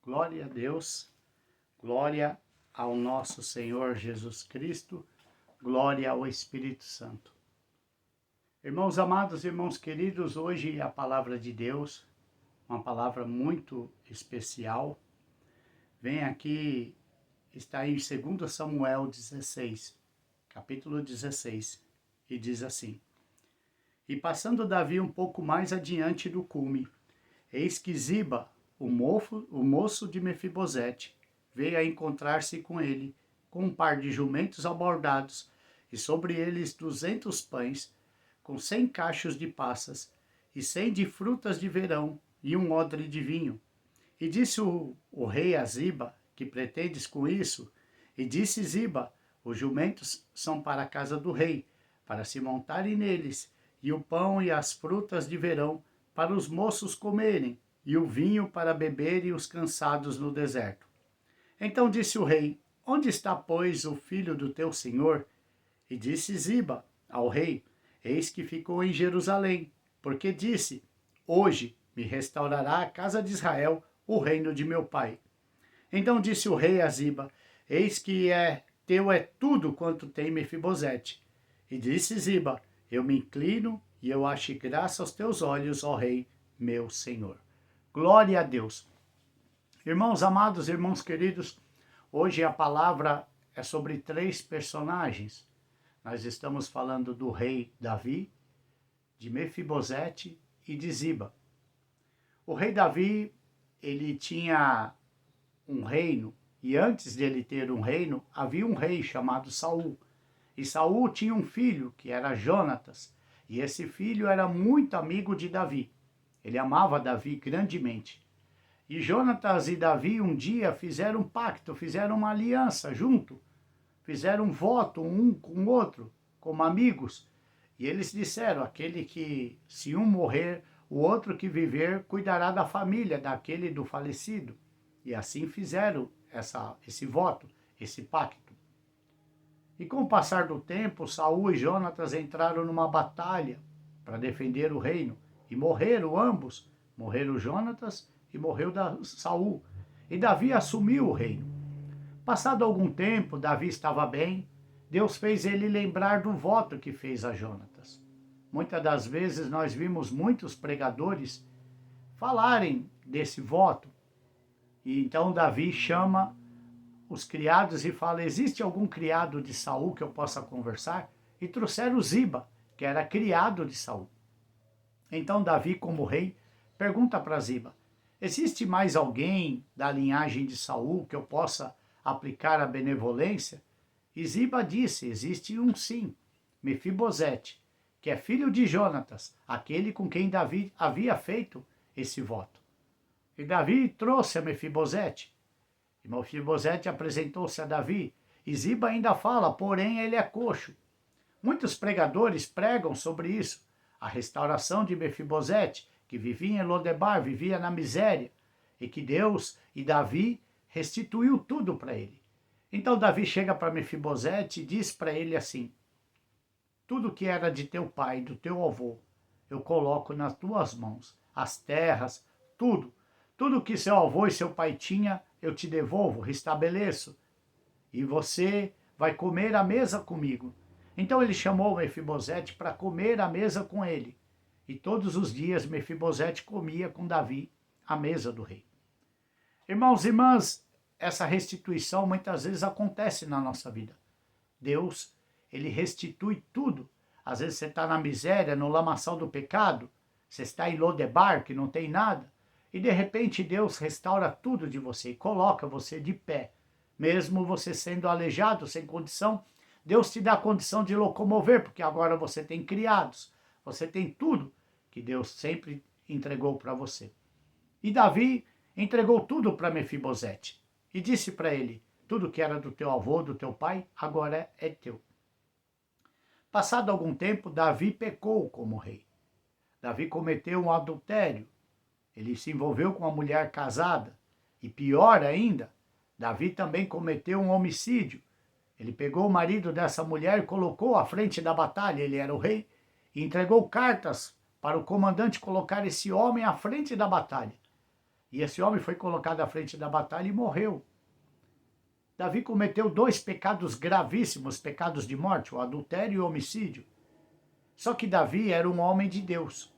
Glória a Deus, glória ao nosso Senhor Jesus Cristo, glória ao Espírito Santo. Irmãos amados, irmãos queridos, hoje a palavra de Deus, uma palavra muito especial, vem aqui, está em 2 Samuel 16, capítulo 16, e diz assim: E passando Davi um pouco mais adiante do cume, eis que Ziba, o moço de Mefibosete, veio a encontrar-se com ele, com um par de jumentos abordados, e sobre eles 200 pães, com 100 cachos de passas, e 100 de frutas de verão, e um odre de vinho. E disse o rei a Ziba: Que pretendes com isso? E disse Ziba: Os jumentos são para a casa do rei, para se montarem neles, e o pão e as frutas de verão para os moços comerem, e o vinho para beberem os cansados no deserto. Então disse o rei: Onde está, pois, o filho do teu senhor? E disse Ziba ao rei: Eis que ficou em Jerusalém, porque disse: Hoje me restaurará a casa de Israel o reino de meu pai. Então disse o rei a Ziba: Eis que teu é tudo quanto tem Mefibosete. E disse Ziba: Eu me inclino e eu acho graça aos teus olhos, ó rei, meu senhor. Glória a Deus. Irmãos amados, irmãos queridos, hoje a palavra é sobre 3 personagens. Nós estamos falando do rei Davi, de Mefibosete e de Ziba. O rei Davi, ele tinha um reino, e antes dele ter um reino, havia um rei chamado Saul. E Saul tinha um filho, que era Jonatas, e esse filho era muito amigo de Davi. Ele amava Davi grandemente. E Jonatas e Davi um dia fizeram um pacto, fizeram uma aliança junto, fizeram um voto um com o outro, como amigos. E eles disseram: aquele que, se um morrer, o outro que viver cuidará da família daquele do falecido. E assim fizeram esse voto, esse pacto. E com o passar do tempo, Saul e Jonatas entraram numa batalha para defender o reino. E morreram ambos. Morreram Jonatas e morreu Saul. E Davi assumiu o reino. Passado algum tempo, Davi estava bem. Deus fez ele lembrar do voto que fez a Jonatas. Muitas das vezes nós vimos muitos pregadores falarem desse voto. E então Davi chama os criados e fala: existe algum criado de Saul que eu possa conversar? E trouxeram Ziba, que era criado de Saul. Então Davi, como rei, pergunta para Ziba: existe mais alguém da linhagem de Saul que eu possa aplicar a benevolência? E Ziba disse: existe um sim, Mefibosete, que é filho de Jonatas, aquele com quem Davi havia feito esse voto. E Davi trouxe a Mefibosete. E Mefibosete apresentou-se a Davi. E Ziba ainda fala: porém ele é coxo. Muitos pregadores pregam sobre isso. A restauração de Mefibosete, que vivia em Lodebar, vivia na miséria, e que Deus e Davi restituiu tudo para ele. Então Davi chega para Mefibosete e diz para ele assim: tudo que era de teu pai, do teu avô, eu coloco nas tuas mãos. As terras, tudo. Tudo que seu avô e seu pai tinha, eu te devolvo, restabeleço. E você vai comer à mesa comigo. Então ele chamou Mefibosete para comer à mesa com ele. E todos os dias Mefibosete comia com Davi à mesa do rei. Irmãos e irmãs, essa restituição muitas vezes acontece na nossa vida. Deus, ele restitui tudo. Às vezes você está na miséria, no lamaçal do pecado, você está em Lodebar, que não tem nada, e de repente Deus restaura tudo de você e coloca você de pé. Mesmo você sendo aleijado, sem condição, Deus te dá a condição de locomover, porque agora você tem criados, você tem tudo que Deus sempre entregou para você. E Davi entregou tudo para Mefibosete e disse para ele: tudo que era do teu avô, do teu pai, agora é teu. Passado algum tempo, Davi pecou como rei. Davi cometeu um adultério. Ele se envolveu com uma mulher casada. E pior ainda, Davi também cometeu um homicídio. Ele pegou o marido dessa mulher e colocou à frente da batalha. Ele era o rei e entregou cartas para o comandante colocar esse homem à frente da batalha. E esse homem foi colocado à frente da batalha e morreu. Davi cometeu 2 pecados gravíssimos, pecados de morte, o adultério e o homicídio. Só que Davi era um homem de Deus.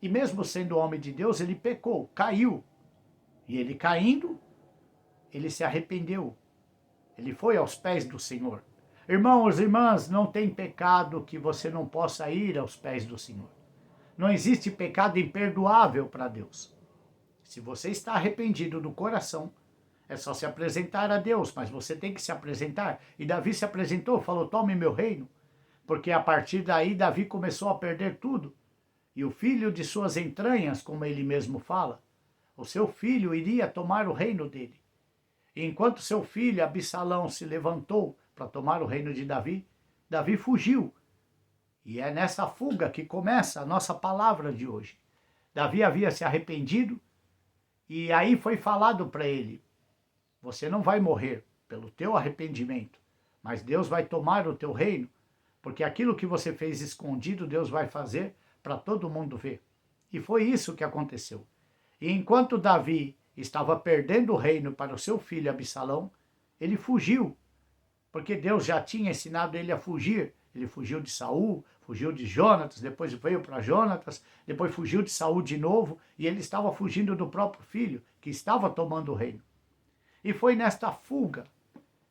E mesmo sendo homem de Deus, ele pecou, caiu. E ele caindo, ele se arrependeu. Ele foi aos pés do Senhor. Irmãos e irmãs, não tem pecado que você não possa ir aos pés do Senhor. Não existe pecado imperdoável para Deus. Se você está arrependido do coração, é só se apresentar a Deus, mas você tem que se apresentar. E Davi se apresentou, falou, tome meu reino. Porque a partir daí Davi começou a perder tudo. E o filho de suas entranhas, como ele mesmo fala, o seu filho iria tomar o reino dele. E enquanto seu filho Absalão se levantou para tomar o reino de Davi, Davi fugiu. E é nessa fuga que começa a nossa palavra de hoje. Davi havia se arrependido e aí foi falado para ele, você não vai morrer pelo teu arrependimento, mas Deus vai tomar o teu reino, porque aquilo que você fez escondido, Deus vai fazer para todo mundo ver. E foi isso que aconteceu. E enquanto Davi estava perdendo o reino para o seu filho Absalão, ele fugiu, porque Deus já tinha ensinado ele a fugir. Ele fugiu de Saul, fugiu de Jonatas, depois veio para Jonatas, depois fugiu de Saul de novo, e ele estava fugindo do próprio filho, que estava tomando o reino. E foi nesta fuga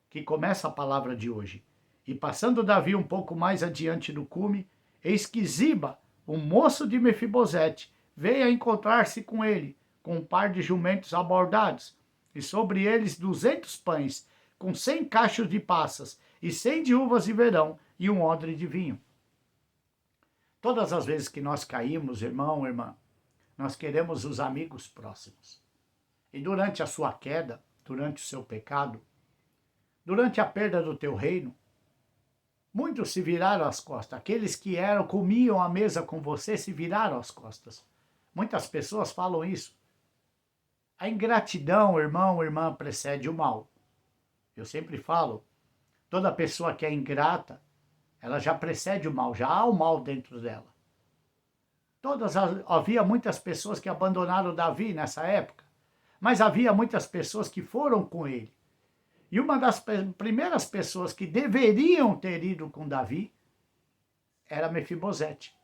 que começa a palavra de hoje. E passando Davi um pouco mais adiante do cume, eis que Ziba, um moço de Mefibosete, veio a encontrar-se com ele, com um par de jumentos abordados, e sobre eles 200 pães, com 100 cachos de passas, e 100 de uvas de verão, e um odre de vinho. Todas as vezes que nós caímos, irmão, irmã, nós queremos os amigos próximos. E durante a sua queda, durante o seu pecado, durante a perda do teu reino, muitos se viraram as costas. Aqueles que comiam à mesa com você se viraram as costas. Muitas pessoas falam isso. A ingratidão, irmão, irmã, precede o mal. Eu sempre falo, toda pessoa que é ingrata, ela já precede o mal, já há o mal dentro dela. Havia muitas pessoas que abandonaram Davi nessa época, mas havia muitas pessoas que foram com ele. E uma das primeiras pessoas que deveriam ter ido com Davi era Mefibosete.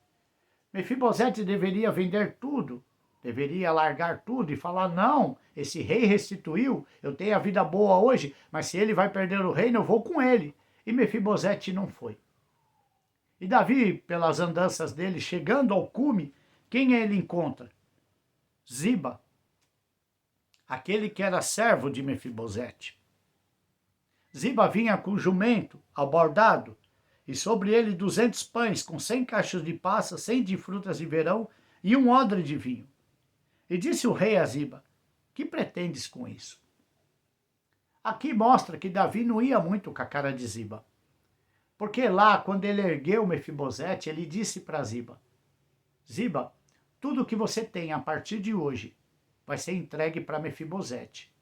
Mefibosete deveria vender tudo, deveria largar tudo e falar, não, esse rei restituiu, eu tenho a vida boa hoje, mas se ele vai perder o reino, eu vou com ele. E Mefibosete não foi. E Davi, pelas andanças dele, chegando ao cume, quem ele encontra? Ziba, aquele que era servo de Mefibosete. Ziba vinha com jumento abordado, e sobre ele 200 pães, com 100 cachos de passas, 100 de frutas de verão, e um odre de vinho. E disse o rei a Ziba, que pretendes com isso? Aqui mostra que Davi não ia muito com a cara de Ziba. Porque lá, quando ele ergueu Mefibosete, ele disse para Ziba, Ziba, tudo que você tem a partir de hoje vai ser entregue para Mefibosete.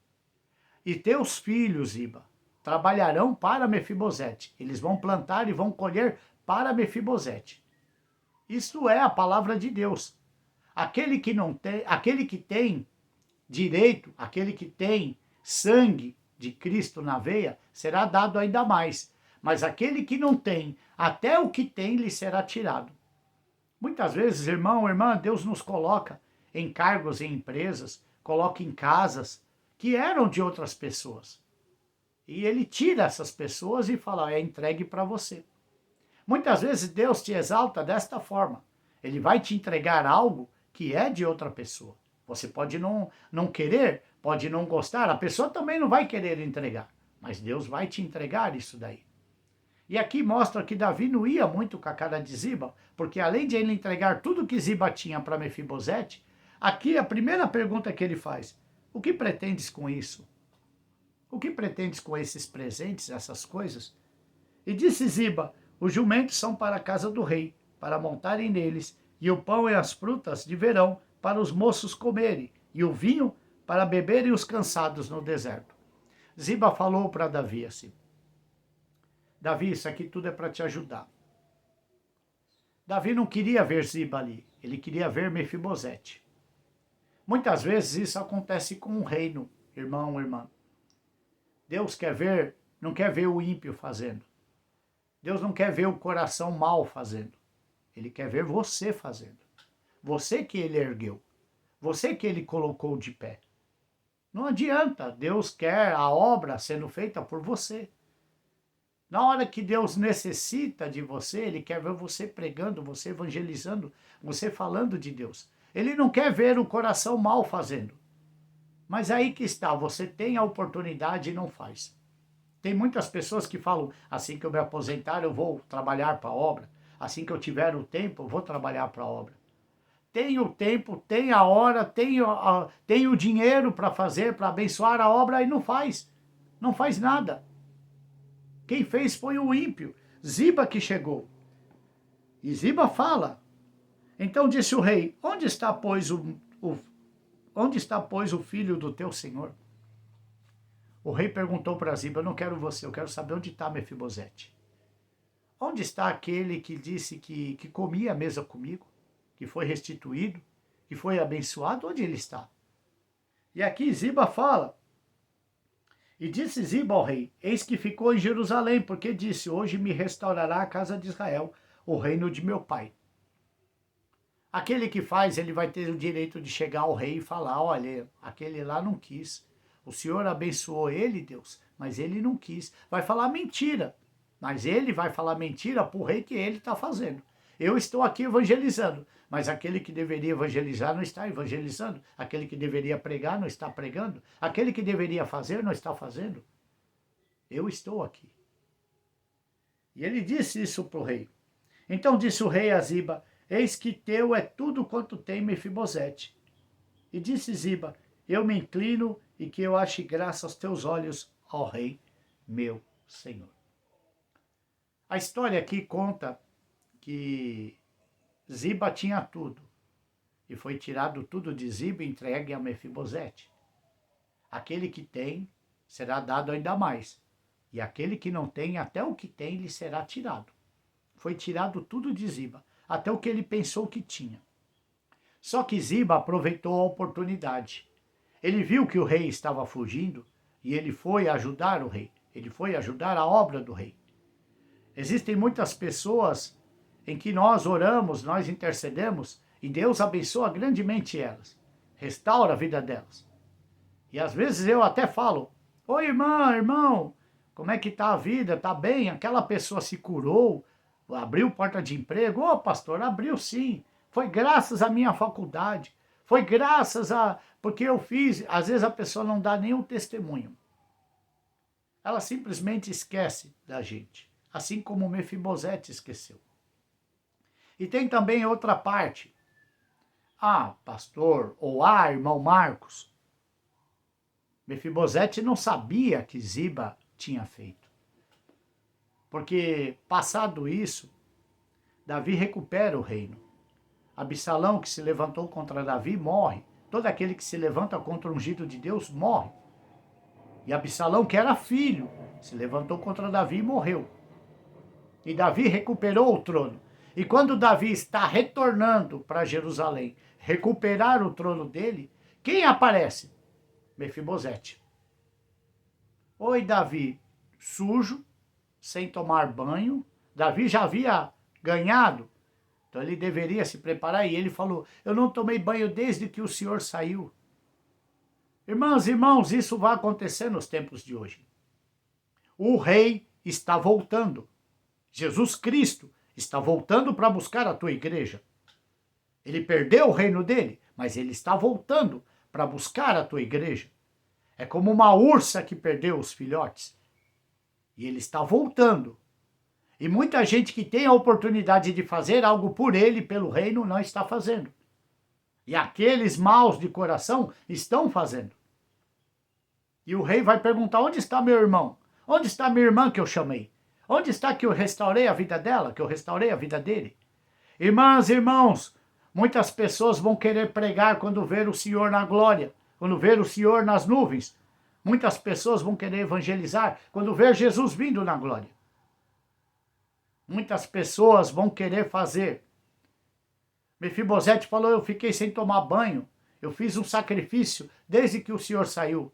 E teus filhos, Ziba, trabalharão para Mefibosete. Eles vão plantar e vão colher para Mefibosete. Isto é a palavra de Deus. Aquele que tem direito, aquele que tem sangue de Cristo na veia, será dado ainda mais. Mas aquele que não tem, até o que tem lhe será tirado. Muitas vezes, irmão, irmã, Deus nos coloca em cargos em empresas, coloca em casas que eram de outras pessoas. E ele tira essas pessoas e fala, é entregue para você. Muitas vezes Deus te exalta desta forma. Ele vai te entregar algo que é de outra pessoa. Você pode não querer, pode não gostar, a pessoa também não vai querer entregar. Mas Deus vai te entregar isso daí. E aqui mostra que Davi não ia muito com a cara de Ziba, porque além de ele entregar tudo que Ziba tinha para Mefibosete, aqui a primeira pergunta que ele faz, o que pretendes com isso? O que pretendes com esses presentes, essas coisas? E disse Ziba, os jumentos são para a casa do rei, para montarem neles, e o pão e as frutas de verão para os moços comerem, e o vinho para beberem os cansados no deserto. Ziba falou para Davi assim, Davi, isso aqui tudo é para te ajudar. Davi não queria ver Ziba ali, ele queria ver Mefibosete. Muitas vezes isso acontece com o reino, irmão, irmã. Deus não quer ver o ímpio fazendo. Deus não quer ver o coração mau fazendo. Ele quer ver você fazendo. Você que ele ergueu. Você que ele colocou de pé. Não adianta, Deus quer a obra sendo feita por você. Na hora que Deus necessita de você, ele quer ver você pregando, você evangelizando, você falando de Deus. Ele não quer ver o coração mal fazendo. Mas aí que está, você tem a oportunidade e não faz. Tem muitas pessoas que falam, assim que eu me aposentar, eu vou trabalhar para a obra. Assim que eu tiver o tempo, eu vou trabalhar para a obra. Tem o tempo, tem a hora, tem o dinheiro para fazer, para abençoar a obra, e não faz. Não faz nada. Quem fez foi o ímpio, Ziba que chegou. E Ziba fala. Então disse o rei, onde está, pois, o filho do teu senhor? O rei perguntou para Ziba, eu não quero você, eu quero saber onde está Mefibosete. Onde está aquele que disse que comia a mesa comigo, que foi restituído, que foi abençoado? Onde ele está? E aqui Ziba fala, e disse Ziba ao rei, eis que ficou em Jerusalém, porque disse, hoje me restaurará a casa de Israel, o reino de meu pai. Aquele que faz, ele vai ter o direito de chegar ao rei e falar, olha, aquele lá não quis. O Senhor abençoou ele, Deus, mas ele não quis. Vai falar mentira, mas ele vai falar mentira para o rei que ele está fazendo. Eu estou aqui evangelizando, mas aquele que deveria evangelizar não está evangelizando. Aquele que deveria pregar não está pregando. Aquele que deveria fazer não está fazendo. Eu estou aqui. E ele disse isso para o rei. Então disse o rei a Ziba, eis que teu é tudo quanto tem Mefibosete. E disse Ziba, eu me inclino e que eu ache graça aos teus olhos, ó rei, meu senhor. A história aqui conta que Ziba tinha tudo. E foi tirado tudo de Ziba e entregue a Mefibosete. Aquele que tem será dado ainda mais. E aquele que não tem, até o que tem, lhe será tirado. Foi tirado tudo de Ziba, até o que ele pensou que tinha. Só que Ziba aproveitou a oportunidade. Ele viu que o rei estava fugindo e ele foi ajudar o rei. Ele foi ajudar a obra do rei. Existem muitas pessoas em que nós oramos, nós intercedemos e Deus abençoa grandemente elas. Restaura a vida delas. E às vezes eu até falo, oi irmã, irmão, como é que está a vida? Está bem? Aquela pessoa se curou, abriu porta de emprego? Ô pastor, abriu sim. Foi graças à minha faculdade. Foi graças a... Porque eu fiz... Às vezes a pessoa não dá nenhum testemunho. Ela simplesmente esquece da gente. Assim como Mefibosete esqueceu. E tem também outra parte. Ah, pastor, ou irmão Marcos. Mefibosete não sabia que Ziba tinha feito. Porque, passado isso, Davi recupera o reino. Absalão, que se levantou contra Davi, morre. Todo aquele que se levanta contra o ungido de Deus, morre. E Absalão, que era filho, se levantou contra Davi e morreu. E Davi recuperou o trono. E quando Davi está retornando para Jerusalém, recuperar o trono dele, quem aparece? Mefibosete. Oi, Davi, sujo, sem tomar banho. Davi já havia ganhado, então ele deveria se preparar. E ele falou, eu não tomei banho desde que o Senhor saiu. Irmãs e irmãos, isso vai acontecer nos tempos de hoje. O rei está voltando. Jesus Cristo está voltando para buscar a tua igreja. Ele perdeu o reino dele, mas ele está voltando para buscar a tua igreja. É como uma ursa que perdeu os filhotes. E ele está voltando. E muita gente que tem a oportunidade de fazer algo por ele, pelo reino, não está fazendo. E aqueles maus de coração estão fazendo. E o rei vai perguntar, onde está meu irmão? Onde está minha irmã que eu chamei? Onde está que eu restaurei a vida dela, que eu restaurei a vida dele? Irmãs e irmãos, muitas pessoas vão querer pregar quando ver o Senhor na glória, quando ver o Senhor nas nuvens. Muitas pessoas vão querer evangelizar quando ver Jesus vindo na glória. Muitas pessoas vão querer fazer. Mefibosete falou, eu fiquei sem tomar banho. Eu fiz um sacrifício desde que o Senhor saiu.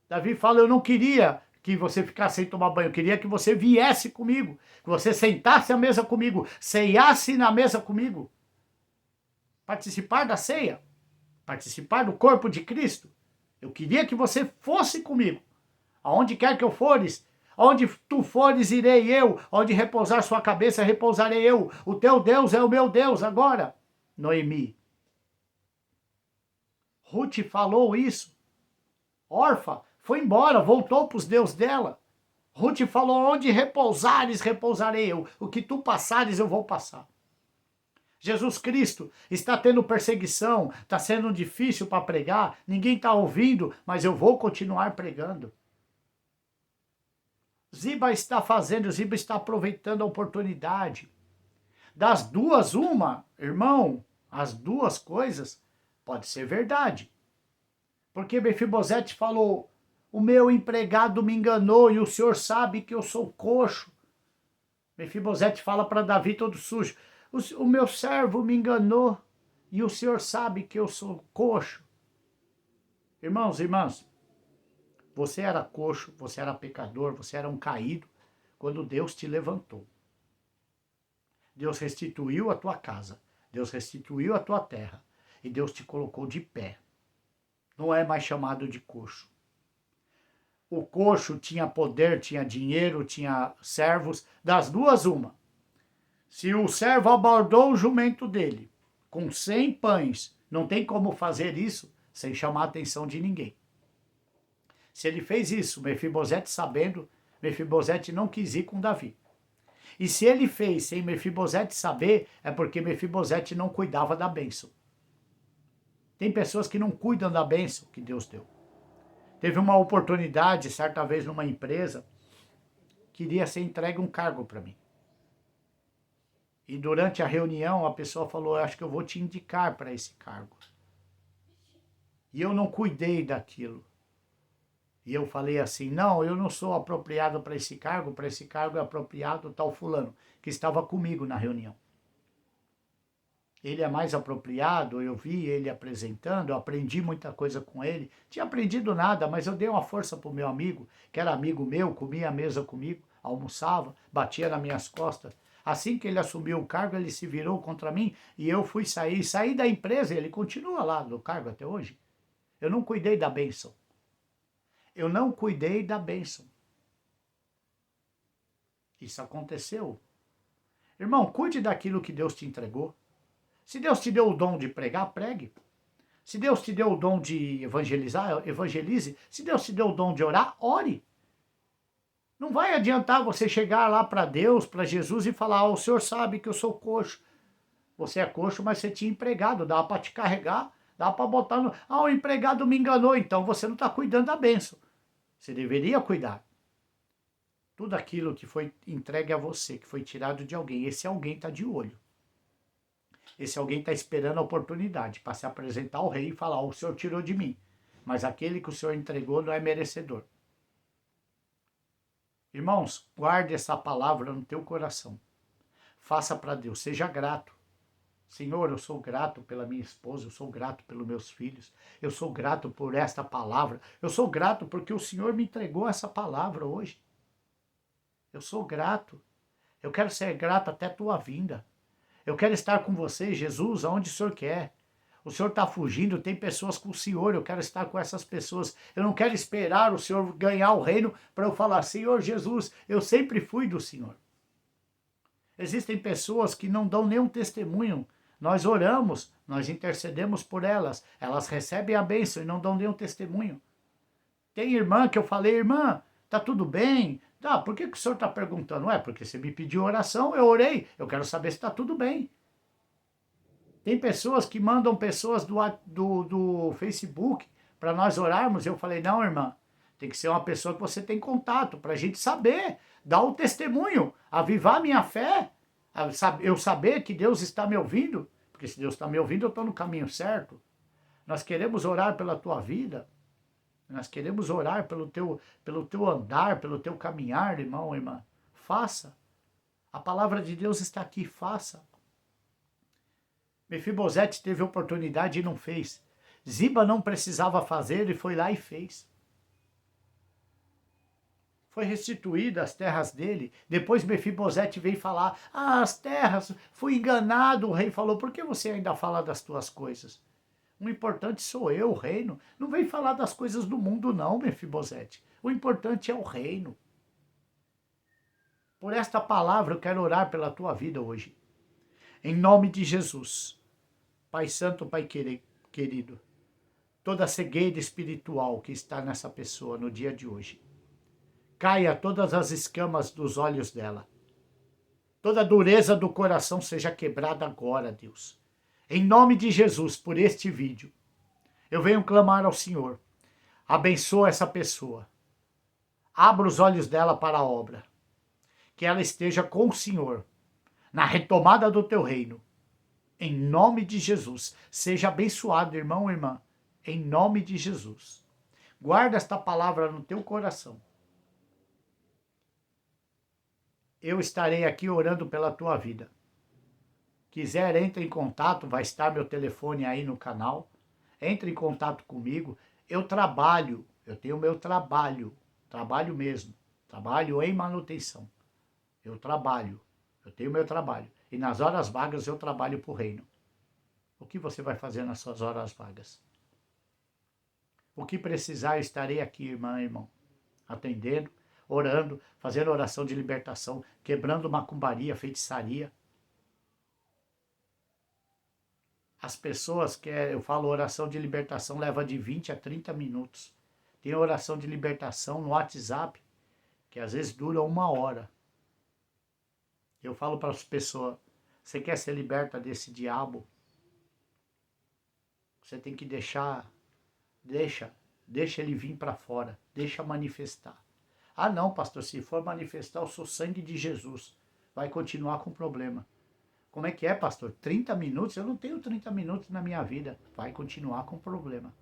Davi fala, eu não queria que você ficasse sem tomar banho, eu queria que você viesse comigo, que você sentasse à mesa comigo, ceiasse na mesa comigo. Participar da ceia, participar do corpo de Cristo. Eu queria que você fosse comigo. Aonde quer que eu fores, onde tu fores, irei eu. Onde repousar sua cabeça, repousarei eu. O teu Deus é o meu Deus agora. Noemi. Ruth falou isso. Orfa foi embora, voltou para os deuses dela. Ruth falou, onde repousares, repousarei eu. O que tu passares, eu vou passar. Jesus Cristo está tendo perseguição, está sendo difícil para pregar, ninguém está ouvindo, mas eu vou continuar pregando. Ziba está fazendo, Ziba está aproveitando a oportunidade. Das duas, uma, irmão, as duas coisas pode ser verdade. Porque Mefibosete falou, o meu empregado me enganou e o senhor sabe que eu sou coxo. Mefibosete fala para Davi todo sujo, o meu servo me enganou e o senhor sabe que eu sou coxo. Irmãos e irmãs, você era coxo, você era pecador, você era um caído, quando Deus te levantou. Deus restituiu a tua casa, Deus restituiu a tua terra e Deus te colocou de pé. Não é mais chamado de coxo. O coxo tinha poder, tinha dinheiro, tinha servos, das duas uma. Se o servo abordou o jumento dele com 100 pães, não tem como fazer isso sem chamar a atenção de ninguém. Se ele fez isso, Mefibosete sabendo, Mefibosete não quis ir com Davi. E se ele fez sem Mefibosete saber, é porque Mefibosete não cuidava da bênção. Tem pessoas que não cuidam da bênção que Deus deu. Teve uma oportunidade, certa vez numa empresa, queria ser entregue um cargo para mim. E durante a reunião a pessoa falou, acho que eu vou te indicar para esse cargo. E eu não cuidei daquilo. E eu falei assim, não, eu não sou apropriado para esse cargo é apropriado tal fulano, que estava comigo na reunião. Ele é mais apropriado, eu vi ele apresentando, eu aprendi muita coisa com ele. Tinha aprendido nada, mas eu dei uma força para o meu amigo, que era amigo meu, comia à mesa comigo, almoçava, batia nas minhas costas. Assim que ele assumiu o cargo, ele se virou contra mim e eu fui saí da empresa, ele continua lá no cargo até hoje. Eu não cuidei da bênção. Eu não cuidei da bênção. Isso aconteceu. Irmão, cuide daquilo que Deus te entregou. Se Deus te deu o dom de pregar, pregue. Se Deus te deu o dom de evangelizar, evangelize. Se Deus te deu o dom de orar, ore. Não vai adiantar você chegar lá para Deus, para Jesus e falar, o senhor sabe que eu sou coxo. Você é coxo, mas você tinha empregado, dá para te carregar, dá para botar no... o empregado me enganou, então você não está cuidando da bênção. Você deveria cuidar. Tudo aquilo que foi entregue a você, que foi tirado de alguém, esse alguém está de olho. Esse alguém está esperando a oportunidade para se apresentar ao rei e falar, o senhor tirou de mim, mas aquele que o senhor entregou não é merecedor. Irmãos, guarde essa palavra no teu coração. Faça para Deus, seja grato. Senhor, eu sou grato pela minha esposa, eu sou grato pelos meus filhos, eu sou grato por esta palavra, eu sou grato porque o Senhor me entregou essa palavra hoje. Eu sou grato. Eu quero ser grato até a tua vinda. Eu quero estar com você, Jesus, aonde o Senhor quer. O Senhor está fugindo, tem pessoas com o Senhor, eu quero estar com essas pessoas. Eu não quero esperar o Senhor ganhar o reino para eu falar, Senhor Jesus, eu sempre fui do Senhor. Existem pessoas que não dão nenhum testemunho. Nós oramos, nós intercedemos por elas. Elas recebem a bênção e não dão nenhum testemunho. Tem irmã que eu falei, irmã, tá tudo bem? Tá, por que o senhor está perguntando? Porque você me pediu oração, eu orei. Eu quero saber se está tudo bem. Tem pessoas que mandam pessoas do Facebook para nós orarmos. Eu falei, não, irmã, tem que ser uma pessoa que você tem contato, para a gente saber, dar o testemunho, avivar a minha fé, eu saber que Deus está me ouvindo, porque se Deus está me ouvindo, eu estou no caminho certo. Nós queremos orar pela tua vida, nós queremos orar pelo teu andar, pelo teu caminhar, irmão, irmã. Faça. A palavra de Deus está aqui, faça. Mefibosete teve oportunidade e não fez. Ziba não precisava fazer, ele foi lá e fez. Foi restituída as terras dele. Depois Mefibosete veio falar, as terras, fui enganado. O rei falou, por que você ainda fala das tuas coisas? O importante sou eu, o reino. Não vem falar das coisas do mundo não, Mefibosete. O importante é o reino. Por esta palavra eu quero orar pela tua vida hoje. Em nome de Jesus. Pai Santo, Pai querido, toda cegueira espiritual que está nessa pessoa no dia de hoje, caia todas as escamas dos olhos dela. Toda dureza do coração seja quebrada agora, Deus. Em nome de Jesus, por este vídeo, eu venho clamar ao Senhor. Abençoa essa pessoa. Abra os olhos dela para a obra. Que ela esteja com o Senhor, na retomada do teu reino. Em nome de Jesus. Seja abençoado, irmão e irmã. Em nome de Jesus. Guarda esta palavra no teu coração. Eu estarei aqui orando pela tua vida. Quiser, entre em contato, vai estar meu telefone aí no canal. Entre em contato comigo. Eu trabalho, eu tenho meu trabalho mesmo. Trabalho em manutenção. Eu trabalho, eu tenho meu trabalho. E nas horas vagas eu trabalho para o reino. O que você vai fazer nas suas horas vagas? O que precisar, eu estarei aqui, irmã e irmão, atendendo, orando, fazendo oração de libertação, quebrando macumbaria, feitiçaria. As pessoas que eu falo oração de libertação leva de 20 a 30 minutos. Tem oração de libertação no WhatsApp, que às vezes dura 1 hora. Eu falo para as pessoas, você quer ser liberta desse diabo? Você tem que deixa ele vir para fora, deixa manifestar. Ah não, pastor, se for manifestar, eu sou sangue de Jesus. Vai continuar com problema. Como é que é, pastor? 30 minutos? Eu não tenho 30 minutos na minha vida. Vai continuar com problema.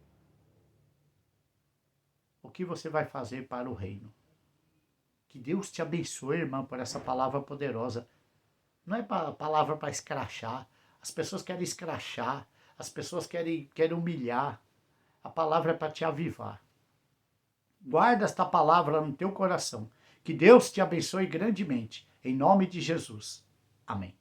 O que você vai fazer para o reino? Que Deus te abençoe, irmã, por essa palavra poderosa. Não é palavra para escrachar. As pessoas querem escrachar. As pessoas querem humilhar. A palavra é para te avivar. Guarda esta palavra no teu coração. Que Deus te abençoe grandemente. Em nome de Jesus. Amém.